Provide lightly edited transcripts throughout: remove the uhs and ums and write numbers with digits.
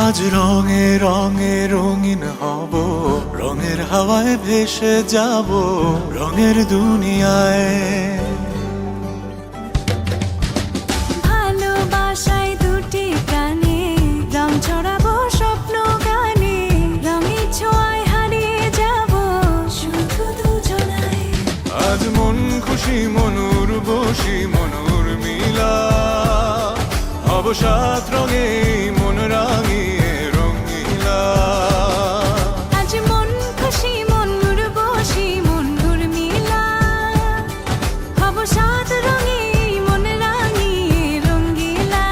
আজ রঙে রঙে রঙিন হব, রঙের হাওয়ায় ভেসে যাব রঙের দুনিয়ায়। ভালোবাসায় দুটি প্রাণে রং ছড়াবো স্বপ্ন গানে, রঙের ছোঁয়ায় হারিয়ে যাব শুধু দুজনায়। আজ মন খুশি মনুর বসি মনুর মিলা, হব সাত রঙে মন রাঙিয়ে রঙিলা। আজ মন খুশি মনুর বসি মনুর মিলা, হব সাত রঙে মন রাঙিয়ে রঙ্গিলা।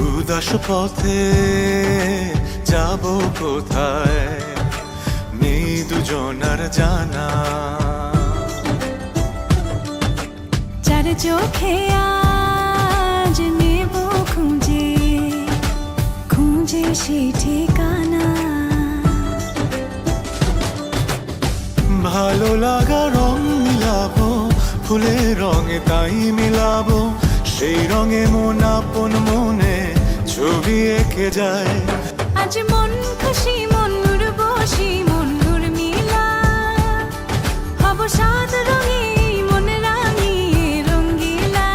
উদাস পথে যাব কোথায়, নেই দুজনার জানা। চার চোখে আজ নেব খুঁজে খুঁজে সে ঠিকানা। ভালো লাগা রং মিলাবো, ফুলের রঙে তাই মিলাবো, সেই রঙে মন আপন মনে ছবি এঁকে যায়। আজ মন খুশি মনুর বসি মনুর মিলা, হব সাত রঙে মন রাঙিয়ে রঙ্গিলা।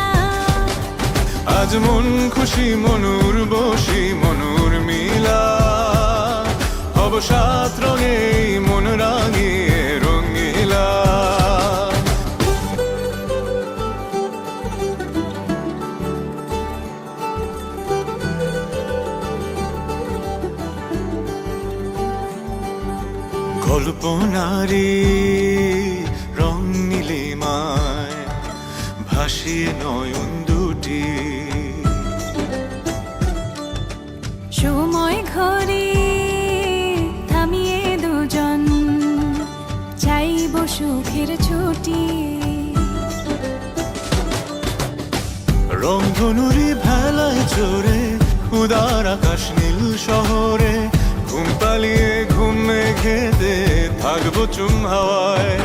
আজ মন খুশি মনুর বসি মনুর মিলা, হব সাত রঙে মন রাঙিয়ে রঙিলা। কল্পনারি রং নীলিমায় ভাসিয়ে নয়ন দুটি, সময় ঘরে থামিয়ে দুজন চাইব সুখের ছুটি। রংধনুরি ভেলায় চড়ে উদার আকাশ নীল শহরে, ঘুম পালিয়ে ঘুম মেঘেতে থাকবো চুম হাওয়ায়।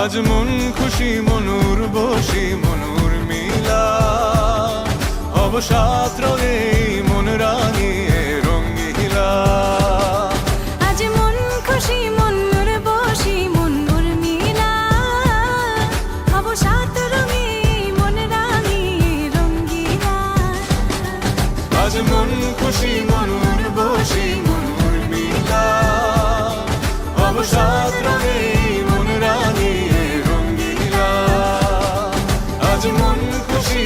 আজ মন খুশি মনুর বসি মনুর মিলা, হব সাত রঙে মন রাঙিয়ে রঙিলা। আজ মন খুশি মনুর বসি মনুর মিলা, হব সাত রঙে মন রাঙিয়ে রঙ্গিলা। আজ মন খুশি মনুর বসি মনুর মিলা, হব সাত রঙে মন রাঙিয়ে রঙিলা। আজ মন খুশি